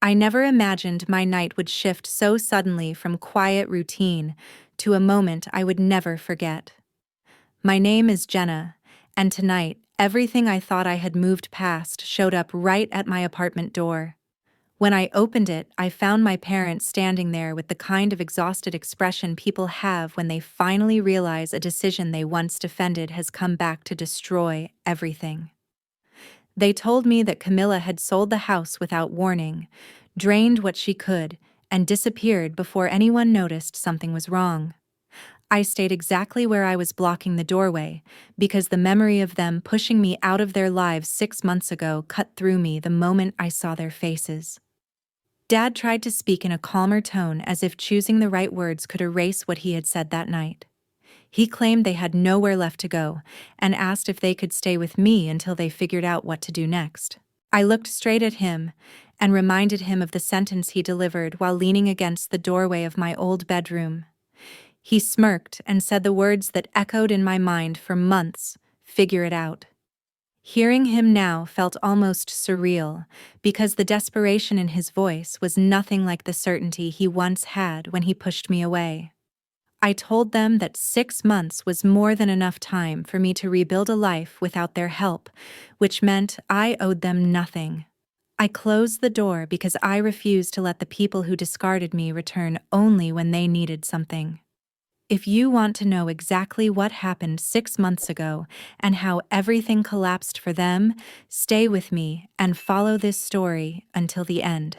I never imagined my night would shift so suddenly from quiet routine to a moment I would never forget. My name is Jenna, and tonight, everything I thought I had moved past showed up right at my apartment door. When I opened it, I found my parents standing there with the kind of exhausted expression people have when they finally realize a decision they once defended has come back to destroy everything. They told me that Camilla had sold the house without warning, drained what she could, and disappeared before anyone noticed something was wrong. I stayed exactly where I was blocking the doorway, because the memory of them pushing me out of their lives 6 months ago cut through me the moment I saw their faces. Dad tried to speak in a calmer tone, as if choosing the right words could erase what he had said that night. He claimed they had nowhere left to go, and asked if they could stay with me until they figured out what to do next. I looked straight at him and reminded him of the sentence he delivered while leaning against the doorway of my old bedroom. He smirked and said the words that echoed in my mind for months: "Figure it out." Hearing him now felt almost surreal, because the desperation in his voice was nothing like the certainty he once had when he pushed me away. I told them that 6 months was more than enough time for me to rebuild a life without their help, which meant I owed them nothing. I closed the door because I refused to let the people who discarded me return only when they needed something. If you want to know exactly what happened 6 months ago and how everything collapsed for them, stay with me and follow this story until the end.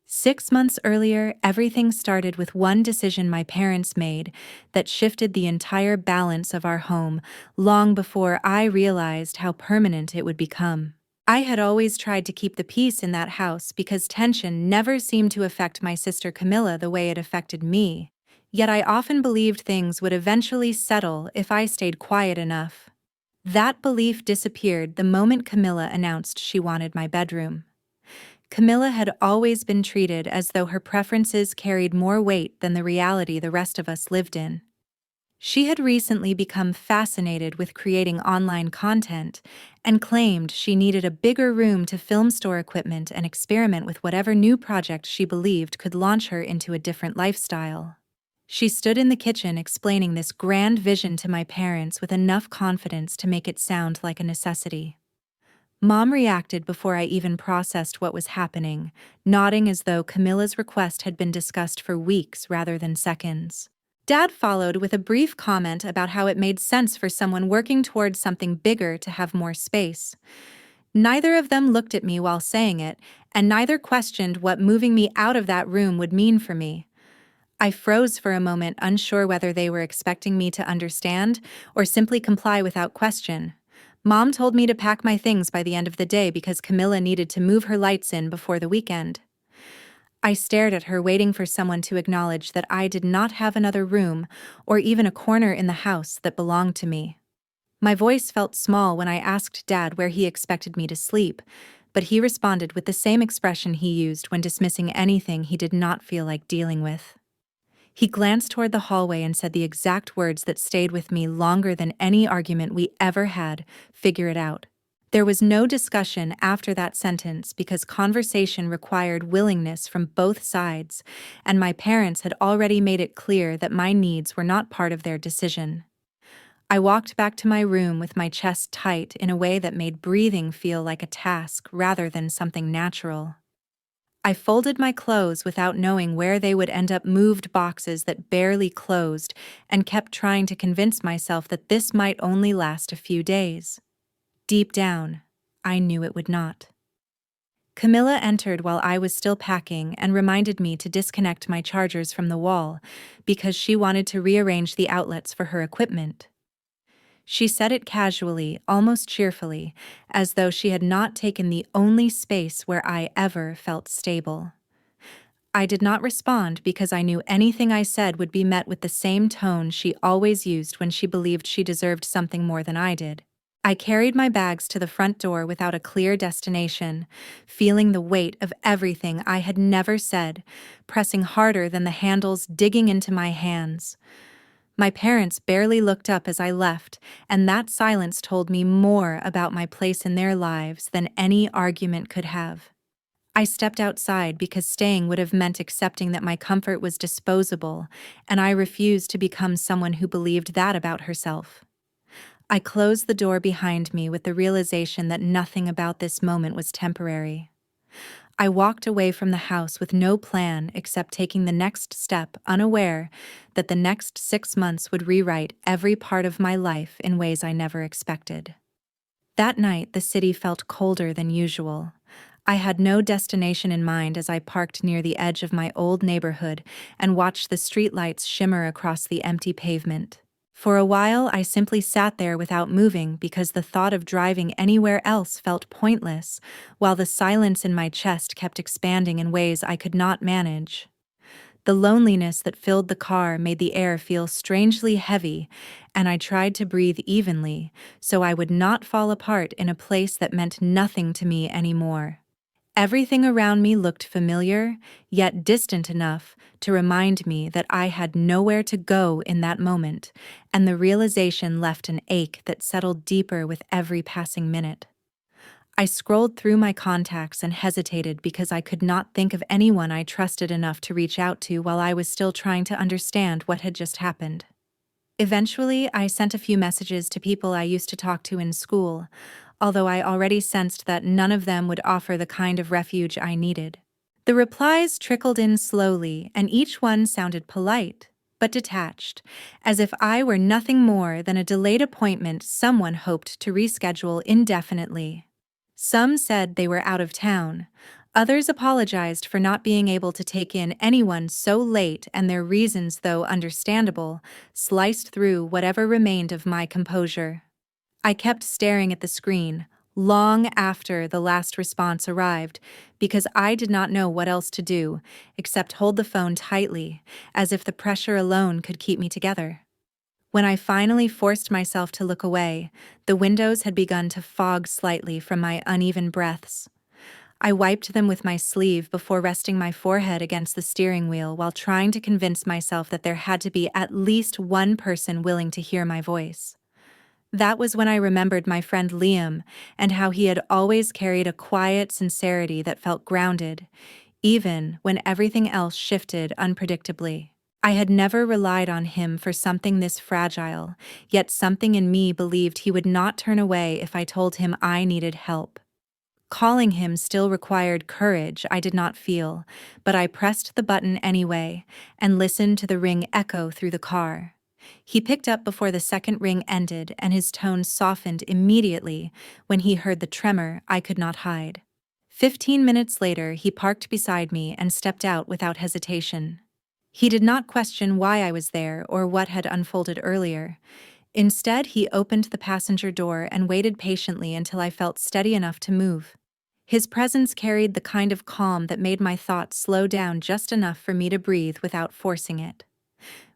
6 months earlier, everything started with one decision my parents made that shifted the entire balance of our home long before I realized how permanent it would become. I had always tried to keep the peace in that house because tension never seemed to affect my sister Camilla the way it affected me. Yet I often believed things would eventually settle if I stayed quiet enough. That belief disappeared the moment Camilla announced she wanted my bedroom. Camilla had always been treated as though her preferences carried more weight than the reality the rest of us lived in. She had recently become fascinated with creating online content and claimed she needed a bigger room to film store equipment and experiment with whatever new project she believed could launch her into a different lifestyle. She stood in the kitchen explaining this grand vision to my parents with enough confidence to make it sound like a necessity. Mom reacted before I even processed what was happening, nodding as though Camilla's request had been discussed for weeks rather than seconds. Dad followed with a brief comment about how it made sense for someone working towards something bigger to have more space. Neither of them looked at me while saying it, and neither questioned what moving me out of that room would mean for me. I froze for a moment, unsure whether they were expecting me to understand or simply comply without question. Mom told me to pack my things by the end of the day because Camilla needed to move her lights in before the weekend. I stared at her, waiting for someone to acknowledge that I did not have another room or even a corner in the house that belonged to me. My voice felt small when I asked Dad where he expected me to sleep, but he responded with the same expression he used when dismissing anything he did not feel like dealing with. He glanced toward the hallway and said the exact words that stayed with me longer than any argument we ever had: "Figure it out." There was no discussion after that sentence because conversation required willingness from both sides, and my parents had already made it clear that my needs were not part of their decision. I walked back to my room with my chest tight in a way that made breathing feel like a task rather than something natural. I folded my clothes without knowing where they would end up, moved boxes that barely closed, and kept trying to convince myself that this might only last a few days. Deep down, I knew it would not. Camilla entered while I was still packing and reminded me to disconnect my chargers from the wall because she wanted to rearrange the outlets for her equipment. She said it casually, almost cheerfully, as though she had not taken the only space where I ever felt stable. I did not respond because I knew anything I said would be met with the same tone she always used when she believed she deserved something more than I did. I carried my bags to the front door without a clear destination, feeling the weight of everything I had never said, pressing harder than the handles digging into my hands. My parents barely looked up as I left, and that silence told me more about my place in their lives than any argument could have. I stepped outside because staying would have meant accepting that my comfort was disposable, and I refused to become someone who believed that about herself. I closed the door behind me with the realization that nothing about this moment was temporary. I walked away from the house with no plan except taking the next step, unaware that the next 6 months would rewrite every part of my life in ways I never expected. That night, the city felt colder than usual. I had no destination in mind as I parked near the edge of my old neighborhood and watched the streetlights shimmer across the empty pavement. For a while, I simply sat there without moving because the thought of driving anywhere else felt pointless, while the silence in my chest kept expanding in ways I could not manage. The loneliness that filled the car made the air feel strangely heavy, and I tried to breathe evenly so I would not fall apart in a place that meant nothing to me anymore. Everything around me looked familiar, yet distant enough to remind me that I had nowhere to go in that moment, and the realization left an ache that settled deeper with every passing minute. I scrolled through my contacts and hesitated because I could not think of anyone I trusted enough to reach out to while I was still trying to understand what had just happened. Eventually, I sent a few messages to people I used to talk to in school, although I already sensed that none of them would offer the kind of refuge I needed. The replies trickled in slowly, and each one sounded polite, but detached, as if I were nothing more than a delayed appointment someone hoped to reschedule indefinitely. Some said they were out of town. Others apologized for not being able to take in anyone so late, and their reasons, though understandable, sliced through whatever remained of my composure. I kept staring at the screen, long after the last response arrived, because I did not know what else to do except hold the phone tightly, as if the pressure alone could keep me together. When I finally forced myself to look away, the windows had begun to fog slightly from my uneven breaths. I wiped them with my sleeve before resting my forehead against the steering wheel while trying to convince myself that there had to be at least one person willing to hear my voice. That was when I remembered my friend Liam and how he had always carried a quiet sincerity that felt grounded, even when everything else shifted unpredictably. I had never relied on him for something this fragile, yet something in me believed he would not turn away if I told him I needed help. Calling him still required courage I did not feel, but I pressed the button anyway and listened to the ring echo through the car. He picked up before the second ring ended, and his tone softened immediately when he heard the tremor I could not hide. 15 minutes later, he parked beside me and stepped out without hesitation. He did not question why I was there or what had unfolded earlier. Instead, he opened the passenger door and waited patiently until I felt steady enough to move. His presence carried the kind of calm that made my thoughts slow down just enough for me to breathe without forcing it.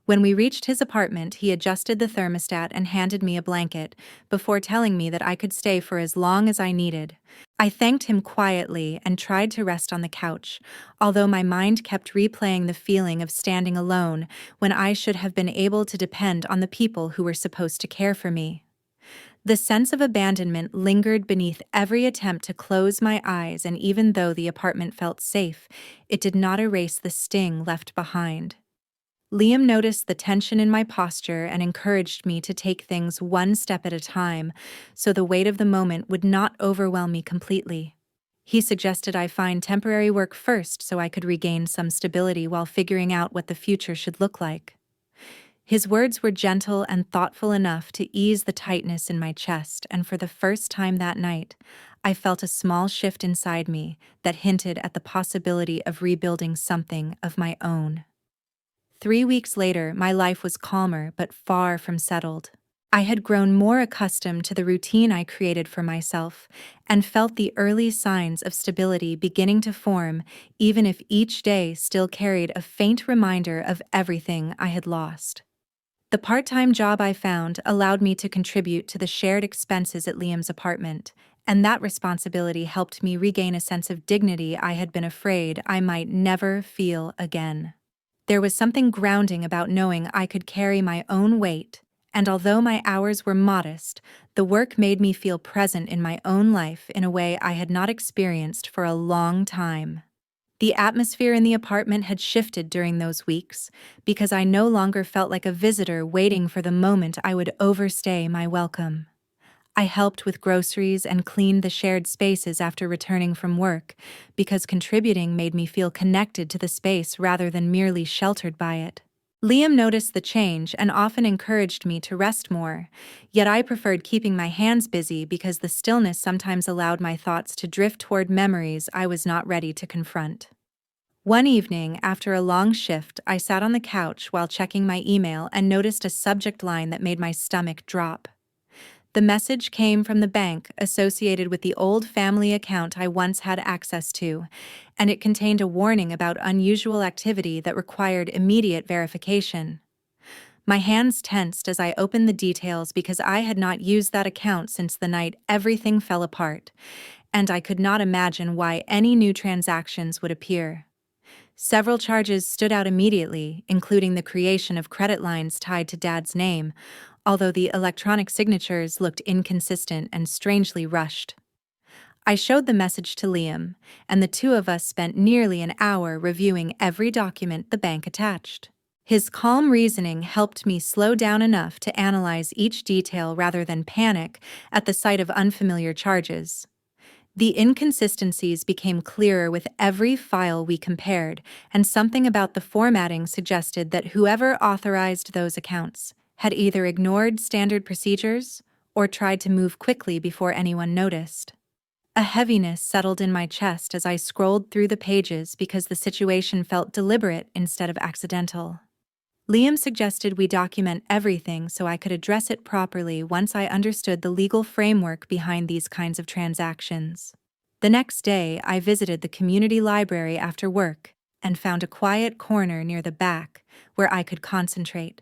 When we reached his apartment, he adjusted the thermostat and handed me a blanket, before telling me that I could stay for as long as I needed. I thanked him quietly and tried to rest on the couch, although my mind kept replaying the feeling of standing alone when I should have been able to depend on the people who were supposed to care for me. The sense of abandonment lingered beneath every attempt to close my eyes, and even though the apartment felt safe, it did not erase the sting left behind. Liam noticed the tension in my posture and encouraged me to take things one step at a time, so the weight of the moment would not overwhelm me completely. He suggested I find temporary work first so I could regain some stability while figuring out what the future should look like. His words were gentle and thoughtful enough to ease the tightness in my chest, and for the first time that night, I felt a small shift inside me that hinted at the possibility of rebuilding something of my own. 3 weeks later, my life was calmer but far from settled. I had grown more accustomed to the routine I created for myself and felt the early signs of stability beginning to form, even if each day still carried a faint reminder of everything I had lost. The part-time job I found allowed me to contribute to the shared expenses at Liam's apartment, and that responsibility helped me regain a sense of dignity I had been afraid I might never feel again. There was something grounding about knowing I could carry my own weight And although my hours were modest, the work made me feel present in my own life in a way I had not experienced for a long time. The atmosphere in the apartment had shifted during those weeks because I no longer felt like a visitor waiting for the moment I would overstay my welcome. I helped with groceries and cleaned the shared spaces after returning from work because contributing made me feel connected to the space rather than merely sheltered by it. Liam noticed the change and often encouraged me to rest more, yet I preferred keeping my hands busy because the stillness sometimes allowed my thoughts to drift toward memories I was not ready to confront. One evening, after a long shift, I sat on the couch while checking my email and noticed a subject line that made my stomach drop. The message came from the bank associated with the old family account I once had access to, and it contained a warning about unusual activity that required immediate verification. My hands tensed as I opened the details because I had not used that account since the night everything fell apart, and I could not imagine why any new transactions would appear. Several charges stood out immediately, including the creation of credit lines tied to Dad's name, although the electronic signatures looked inconsistent and strangely rushed. I showed the message to Liam, and the two of us spent nearly an hour reviewing every document the bank attached. His calm reasoning helped me slow down enough to analyze each detail rather than panic at the sight of unfamiliar charges. The inconsistencies became clearer with every file we compared, and something about the formatting suggested that whoever authorized those accounts had either ignored standard procedures or tried to move quickly before anyone noticed. A heaviness settled in my chest as I scrolled through the pages because the situation felt deliberate instead of accidental. Liam suggested we document everything so I could address it properly once I understood the legal framework behind these kinds of transactions. The next day, I visited the community library after work and found a quiet corner near the back where I could concentrate.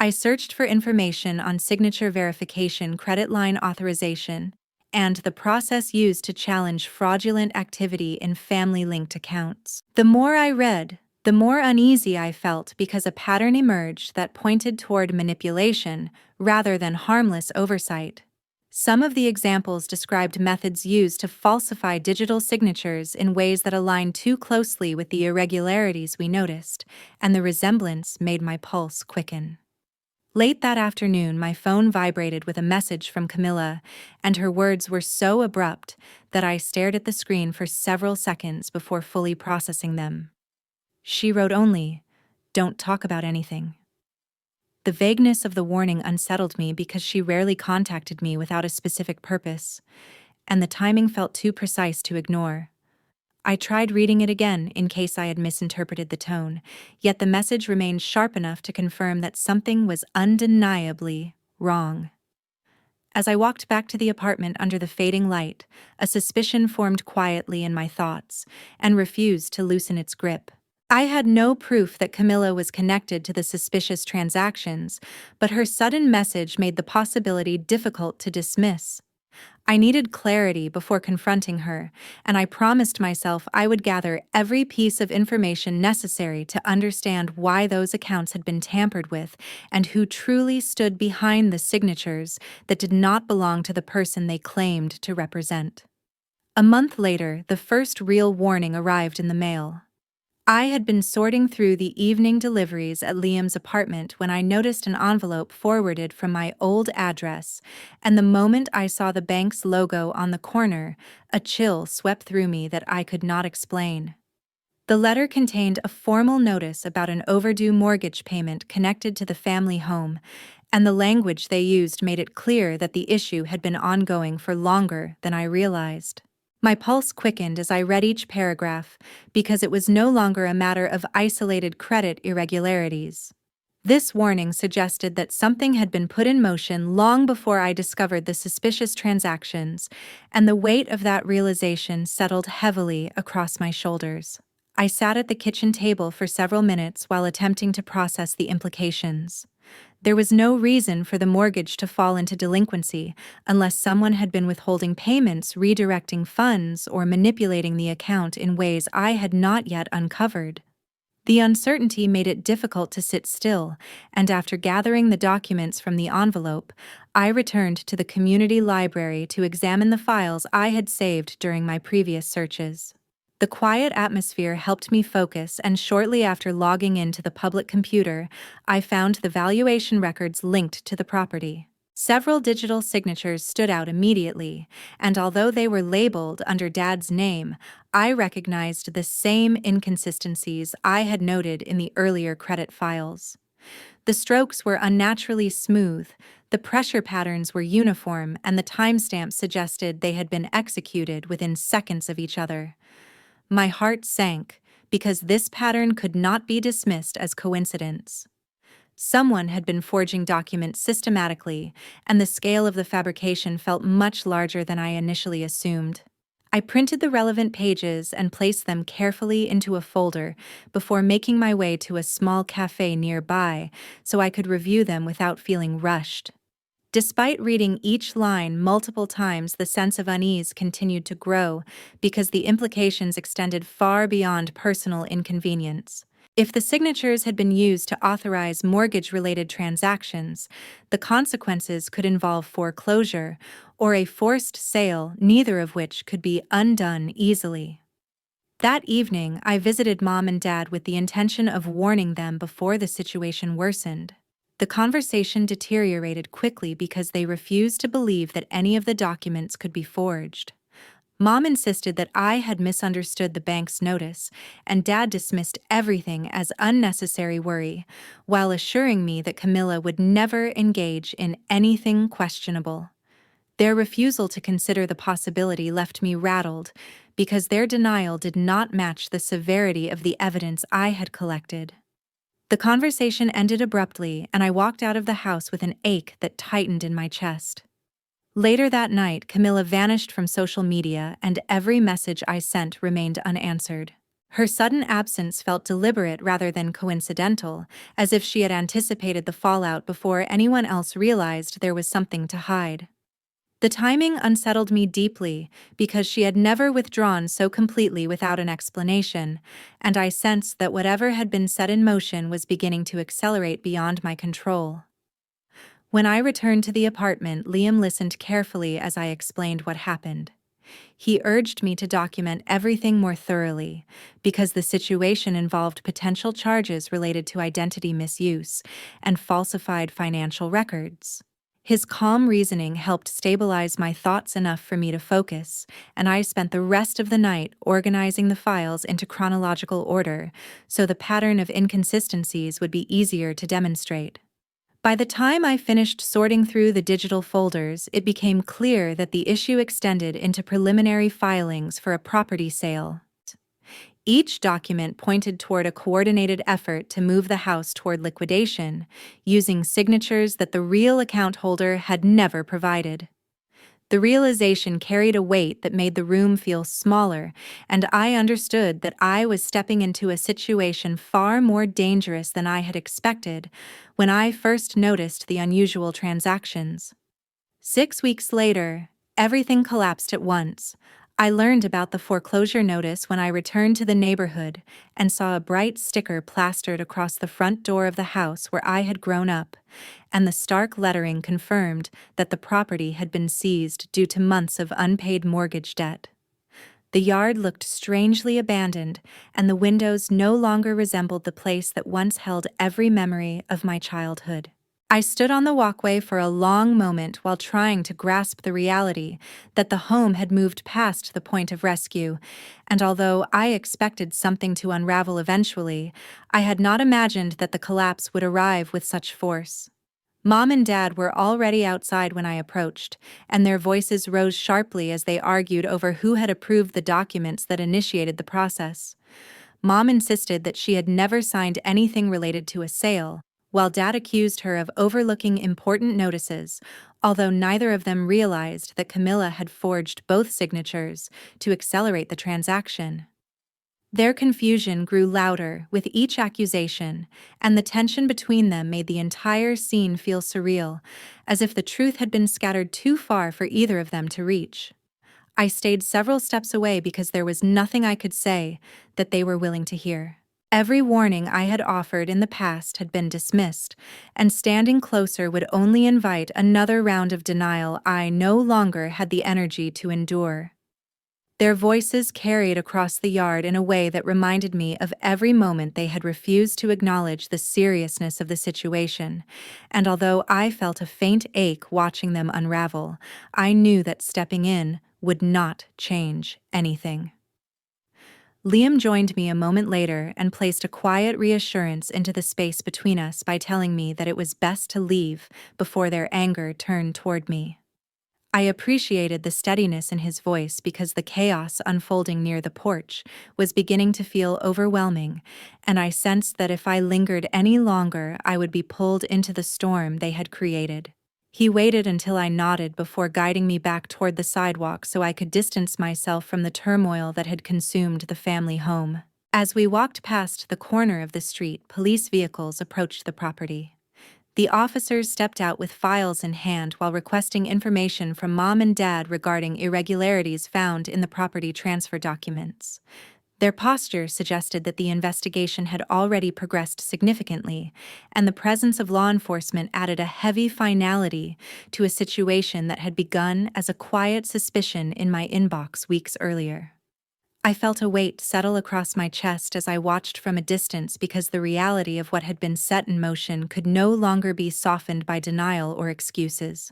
I searched for information on signature verification, credit line authorization, and the process used to challenge fraudulent activity in family-linked accounts. The more I read, the more uneasy I felt because a pattern emerged that pointed toward manipulation rather than harmless oversight. Some of the examples described methods used to falsify digital signatures in ways that aligned too closely with the irregularities we noticed, and the resemblance made my pulse quicken. Late that afternoon, my phone vibrated with a message from Camilla, and her words were so abrupt that I stared at the screen for several seconds before fully processing them. She wrote only, "Don't talk about anything." The vagueness of the warning unsettled me because she rarely contacted me without a specific purpose, and the timing felt too precise to ignore. I tried reading it again in case I had misinterpreted the tone, yet the message remained sharp enough to confirm that something was undeniably wrong. As I walked back to the apartment under the fading light, a suspicion formed quietly in my thoughts and refused to loosen its grip. I had no proof that Camilla was connected to the suspicious transactions, but her sudden message made the possibility difficult to dismiss. I needed clarity before confronting her, and I promised myself I would gather every piece of information necessary to understand why those accounts had been tampered with and who truly stood behind the signatures that did not belong to the person they claimed to represent. A month later, the first real warning arrived in the mail. I had been sorting through the evening deliveries at Liam's apartment when I noticed an envelope forwarded from my old address, and the moment I saw the bank's logo on the corner, a chill swept through me that I could not explain. The letter contained a formal notice about an overdue mortgage payment connected to the family home, and the language they used made it clear that the issue had been ongoing for longer than I realized. My pulse quickened as I read each paragraph because it was no longer a matter of isolated credit irregularities. This warning suggested that something had been put in motion long before I discovered the suspicious transactions, and the weight of that realization settled heavily across my shoulders. I sat at the kitchen table for several minutes while attempting to process the implications. There was no reason for the mortgage to fall into delinquency unless someone had been withholding payments, redirecting funds, or manipulating the account in ways I had not yet uncovered. The uncertainty made it difficult to sit still, and after gathering the documents from the envelope, I returned to the community library to examine the files I had saved during my previous searches. The quiet atmosphere helped me focus, and shortly after logging into the public computer, I found the valuation records linked to the property. Several digital signatures stood out immediately, and although they were labeled under Dad's name, I recognized the same inconsistencies I had noted in the earlier credit files. The strokes were unnaturally smooth, the pressure patterns were uniform, and the timestamps suggested they had been executed within seconds of each other. My heart sank, because this pattern could not be dismissed as coincidence. Someone had been forging documents systematically, and the scale of the fabrication felt much larger than I initially assumed. I printed the relevant pages and placed them carefully into a folder before making my way to a small cafe nearby so I could review them without feeling rushed. Despite reading each line multiple times, the sense of unease continued to grow because the implications extended far beyond personal inconvenience. If the signatures had been used to authorize mortgage-related transactions, the consequences could involve foreclosure or a forced sale, neither of which could be undone easily. That evening, I visited Mom and Dad with the intention of warning them before the situation worsened. The conversation deteriorated quickly because they refused to believe that any of the documents could be forged. Mom insisted that I had misunderstood the bank's notice, and Dad dismissed everything as unnecessary worry, while assuring me that Camilla would never engage in anything questionable. Their refusal to consider the possibility left me rattled, because their denial did not match the severity of the evidence I had collected. The conversation ended abruptly, and I walked out of the house with an ache that tightened in my chest. Later that night, Camilla vanished from social media, and every message I sent remained unanswered. Her sudden absence felt deliberate rather than coincidental, as if she had anticipated the fallout before anyone else realized there was something to hide. The timing unsettled me deeply because she had never withdrawn so completely without an explanation, and I sensed that whatever had been set in motion was beginning to accelerate beyond my control. When I returned to the apartment, Liam listened carefully as I explained what happened. He urged me to document everything more thoroughly, because the situation involved potential charges related to identity misuse and falsified financial records. His calm reasoning helped stabilize my thoughts enough for me to focus, and I spent the rest of the night organizing the files into chronological order so the pattern of inconsistencies would be easier to demonstrate. By the time I finished sorting through the digital folders, it became clear that the issue extended into preliminary filings for a property sale. Each document pointed toward a coordinated effort to move the house toward liquidation, using signatures that the real account holder had never provided. The realization carried a weight that made the room feel smaller, and I understood that I was stepping into a situation far more dangerous than I had expected when I first noticed the unusual transactions. 6 weeks later, everything collapsed at once. I learned about the foreclosure notice when I returned to the neighborhood and saw a bright sticker plastered across the front door of the house where I had grown up, and the stark lettering confirmed that the property had been seized due to months of unpaid mortgage debt. The yard looked strangely abandoned, and the windows no longer resembled the place that once held every memory of my childhood. I stood on the walkway for a long moment while trying to grasp the reality that the home had moved past the point of rescue, and although I expected something to unravel eventually, I had not imagined that the collapse would arrive with such force. Mom and Dad were already outside when I approached, and their voices rose sharply as they argued over who had approved the documents that initiated the process. Mom insisted that she had never signed anything related to a sale, while Dad accused her of overlooking important notices, although neither of them realized that Camilla had forged both signatures to accelerate the transaction. Their confusion grew louder with each accusation, and the tension between them made the entire scene feel surreal, as if the truth had been scattered too far for either of them to reach. I stayed several steps away because there was nothing I could say that they were willing to hear. Every warning I had offered in the past had been dismissed, and standing closer would only invite another round of denial I no longer had the energy to endure. Their voices carried across the yard in a way that reminded me of every moment they had refused to acknowledge the seriousness of the situation, and although I felt a faint ache watching them unravel, I knew that stepping in would not change anything. Liam joined me a moment later and placed a quiet reassurance into the space between us by telling me that it was best to leave before their anger turned toward me. I appreciated the steadiness in his voice because the chaos unfolding near the porch was beginning to feel overwhelming, and I sensed that if I lingered any longer, I would be pulled into the storm they had created. He waited until I nodded before guiding me back toward the sidewalk so I could distance myself from the turmoil that had consumed the family home. As we walked past the corner of the street, police vehicles approached the property. The officers stepped out with files in hand while requesting information from Mom and Dad regarding irregularities found in the property transfer documents. Their posture suggested that the investigation had already progressed significantly, and the presence of law enforcement added a heavy finality to a situation that had begun as a quiet suspicion in my inbox weeks earlier. I felt a weight settle across my chest as I watched from a distance because the reality of what had been set in motion could no longer be softened by denial or excuses.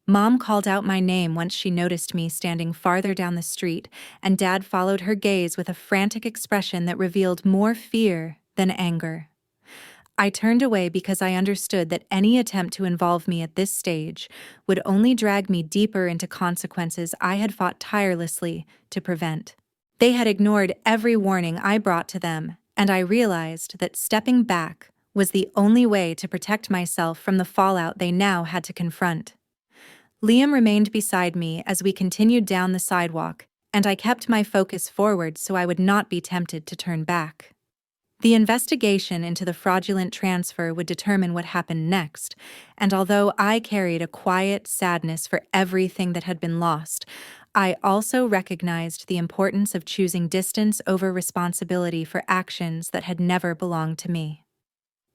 Mom called out my name once she noticed me standing farther down the street, and Dad followed her gaze with a frantic expression that revealed more fear than anger. I turned away because I understood that any attempt to involve me at this stage would only drag me deeper into consequences I had fought tirelessly to prevent. They had ignored every warning I brought to them, and I realized that stepping back was the only way to protect myself from the fallout they now had to confront. Liam remained beside me as we continued down the sidewalk, and I kept my focus forward so I would not be tempted to turn back. The investigation into the fraudulent transfer would determine what happened next, and although I carried a quiet sadness for everything that had been lost, I also recognized the importance of choosing distance over responsibility for actions that had never belonged to me.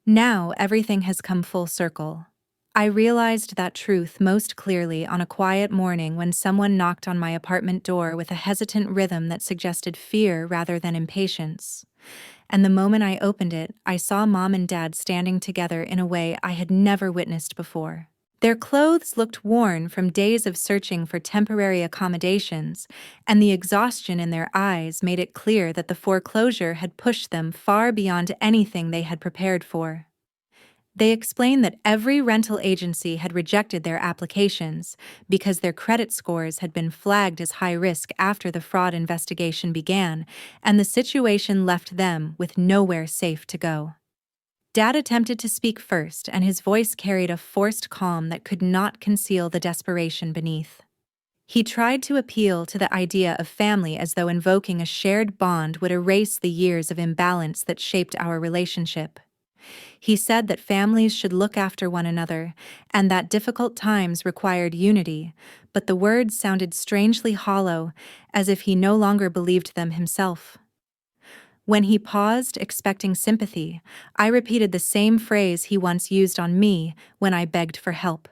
Now everything has come full circle. I realized that truth most clearly on a quiet morning when someone knocked on my apartment door with a hesitant rhythm that suggested fear rather than impatience. And the moment I opened it, I saw Mom and Dad standing together in a way I had never witnessed before. Their clothes looked worn from days of searching for temporary accommodations, and the exhaustion in their eyes made it clear that the foreclosure had pushed them far beyond anything they had prepared for. They explained that every rental agency had rejected their applications because their credit scores had been flagged as high risk after the fraud investigation began, and the situation left them with nowhere safe to go. Dad attempted to speak first, and his voice carried a forced calm that could not conceal the desperation beneath. He tried to appeal to the idea of family as though invoking a shared bond would erase the years of imbalance that shaped our relationship. He said that families should look after one another, and that difficult times required unity, but the words sounded strangely hollow, as if he no longer believed them himself. When he paused, expecting sympathy, I repeated the same phrase he once used on me when I begged for help.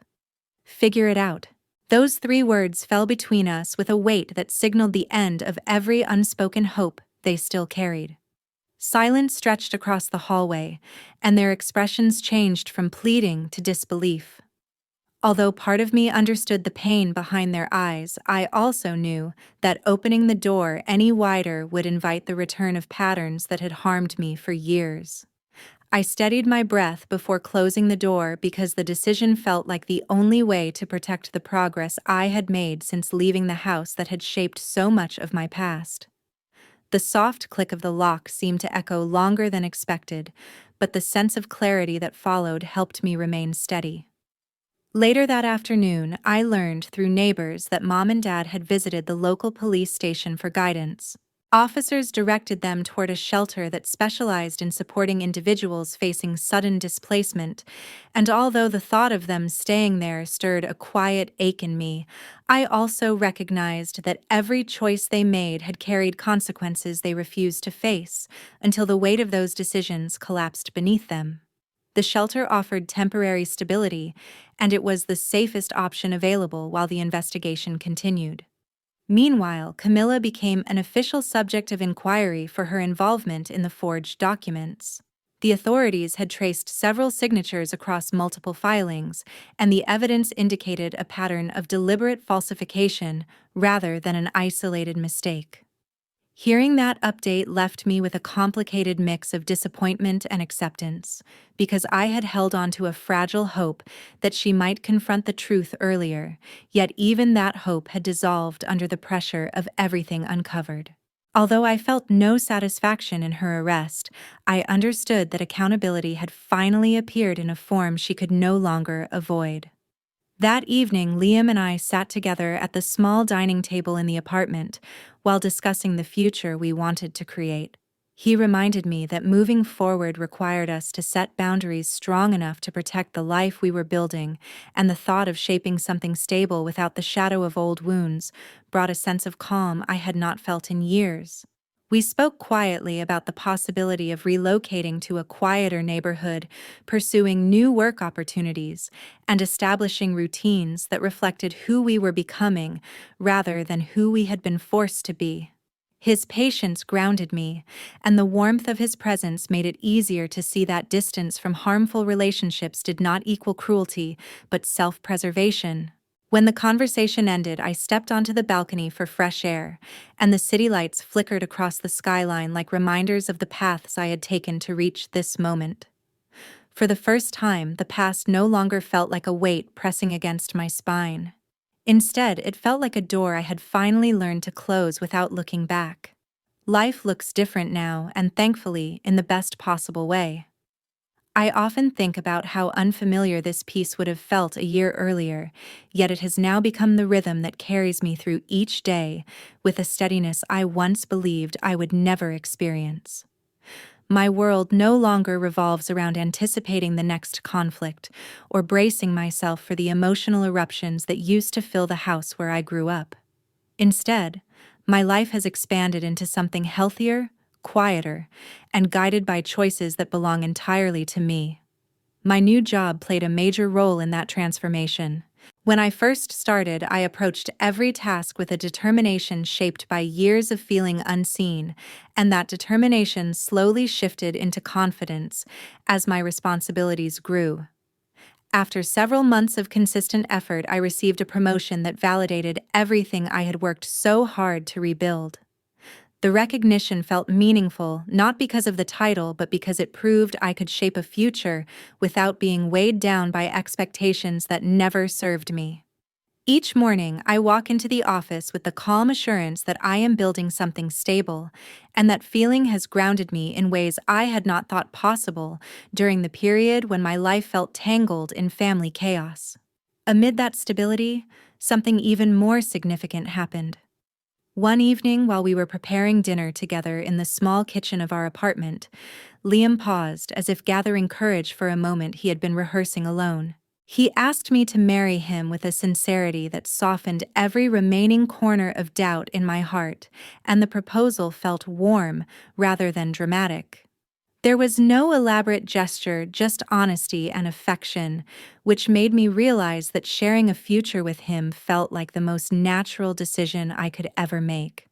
Figure it out. Those 3 words fell between us with a weight that signaled the end of every unspoken hope they still carried. Silence stretched across the hallway, and their expressions changed from pleading to disbelief. Although part of me understood the pain behind their eyes, I also knew that opening the door any wider would invite the return of patterns that had harmed me for years. I steadied my breath before closing the door because the decision felt like the only way to protect the progress I had made since leaving the house that had shaped so much of my past. The soft click of the lock seemed to echo longer than expected, but the sense of clarity that followed helped me remain steady. Later that afternoon, I learned through neighbors that Mom and Dad had visited the local police station for guidance. Officers directed them toward a shelter that specialized in supporting individuals facing sudden displacement, and although the thought of them staying there stirred a quiet ache in me, I also recognized that every choice they made had carried consequences they refused to face, until the weight of those decisions collapsed beneath them. The shelter offered temporary stability, and it was the safest option available while the investigation continued. Meanwhile, Camilla became an official subject of inquiry for her involvement in the forged documents. The authorities had traced several signatures across multiple filings, and the evidence indicated a pattern of deliberate falsification rather than an isolated mistake. Hearing that update left me with a complicated mix of disappointment and acceptance, because I had held on to a fragile hope that she might confront the truth earlier, yet even that hope had dissolved under the pressure of everything uncovered. Although I felt no satisfaction in her arrest, I understood that accountability had finally appeared in a form she could no longer avoid. That evening, Liam and I sat together at the small dining table in the apartment while discussing the future we wanted to create. He reminded me that moving forward required us to set boundaries strong enough to protect the life we were building, and the thought of shaping something stable without the shadow of old wounds brought a sense of calm I had not felt in years. We spoke quietly about the possibility of relocating to a quieter neighborhood, pursuing new work opportunities, and establishing routines that reflected who we were becoming rather than who we had been forced to be. His patience grounded me, and the warmth of his presence made it easier to see that distance from harmful relationships did not equal cruelty, but self-preservation. When the conversation ended, I stepped onto the balcony for fresh air, and the city lights flickered across the skyline like reminders of the paths I had taken to reach this moment. For the first time, the past no longer felt like a weight pressing against my spine. Instead, it felt like a door I had finally learned to close without looking back. Life looks different now, and thankfully, in the best possible way. I often think about how unfamiliar this piece would have felt a year earlier, yet it has now become the rhythm that carries me through each day with a steadiness I once believed I would never experience. My world no longer revolves around anticipating the next conflict or bracing myself for the emotional eruptions that used to fill the house where I grew up. Instead, my life has expanded into something healthier, quieter, and guided by choices that belong entirely to me. My new job played a major role in that transformation. When I first started, I approached every task with a determination shaped by years of feeling unseen, and that determination slowly shifted into confidence as my responsibilities grew. After several months of consistent effort, I received a promotion that validated everything I had worked so hard to rebuild. The recognition felt meaningful, not because of the title, but because it proved I could shape a future without being weighed down by expectations that never served me. Each morning, I walk into the office with the calm assurance that I am building something stable, and that feeling has grounded me in ways I had not thought possible during the period when my life felt tangled in family chaos. Amid that stability, something even more significant happened. One evening, while we were preparing dinner together in the small kitchen of our apartment, Liam paused as if gathering courage for a moment he had been rehearsing alone. He asked me to marry him with a sincerity that softened every remaining corner of doubt in my heart, and the proposal felt warm rather than dramatic. There was no elaborate gesture, just honesty and affection, which made me realize that sharing a future with him felt like the most natural decision I could ever make.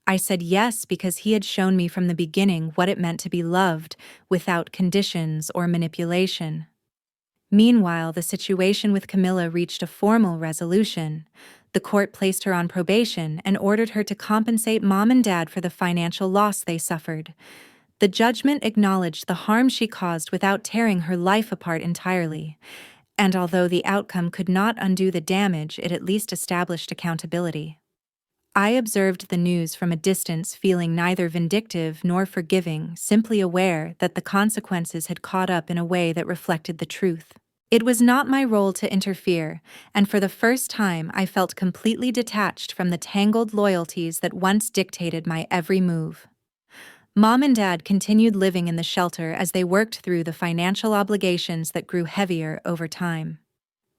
I said yes because he had shown me from the beginning what it meant to be loved without conditions or manipulation. Meanwhile, the situation with Camilla reached a formal resolution. The court placed her on probation and ordered her to compensate Mom and Dad for the financial loss they suffered. The judgment acknowledged the harm she caused without tearing her life apart entirely, and although the outcome could not undo the damage, it at least established accountability. I observed the news from a distance, feeling neither vindictive nor forgiving, simply aware that the consequences had caught up in a way that reflected the truth. It was not my role to interfere, and for the first time I felt completely detached from the tangled loyalties that once dictated my every move. Mom and Dad continued living in the shelter as they worked through the financial obligations that grew heavier over time.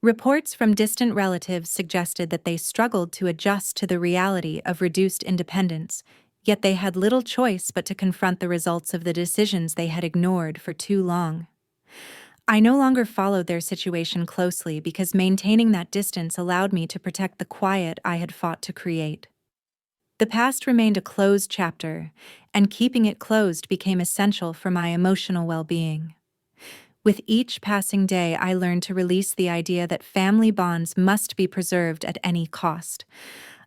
Reports from distant relatives suggested that they struggled to adjust to the reality of reduced independence, yet they had little choice but to confront the results of the decisions they had ignored for too long. I no longer followed their situation closely because maintaining that distance allowed me to protect the quiet I had fought to create. The past remained a closed chapter, and keeping it closed became essential for my emotional well-being. With each passing day, I learned to release the idea that family bonds must be preserved at any cost.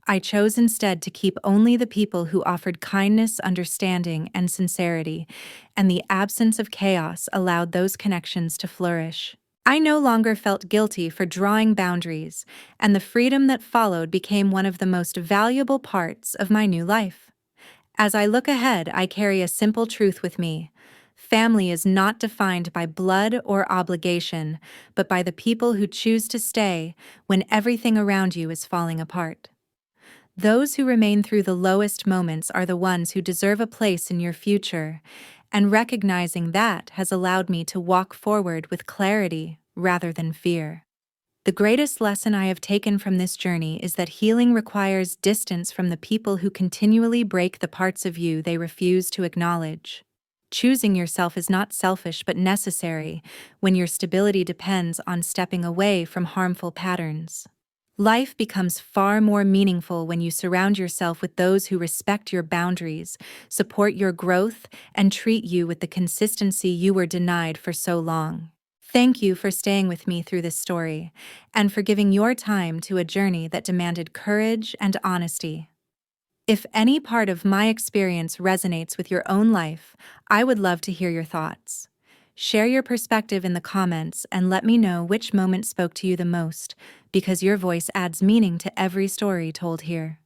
I chose instead to keep only the people who offered kindness, understanding, and sincerity, and the absence of chaos allowed those connections to flourish. I no longer felt guilty for drawing boundaries, and the freedom that followed became one of the most valuable parts of my new life. As I look ahead, I carry a simple truth with me. Family is not defined by blood or obligation, but by the people who choose to stay when everything around you is falling apart. Those who remain through the lowest moments are the ones who deserve a place in your future, and recognizing that has allowed me to walk forward with clarity rather than fear. The greatest lesson I have taken from this journey is that healing requires distance from the people who continually break the parts of you they refuse to acknowledge. Choosing yourself is not selfish but necessary when your stability depends on stepping away from harmful patterns. Life becomes far more meaningful when you surround yourself with those who respect your boundaries, support your growth, and treat you with the consistency you were denied for so long. Thank you for staying with me through this story, and for giving your time to a journey that demanded courage and honesty. If any part of my experience resonates with your own life, I would love to hear your thoughts. Share your perspective in the comments and let me know which moment spoke to you the most, because your voice adds meaning to every story told here.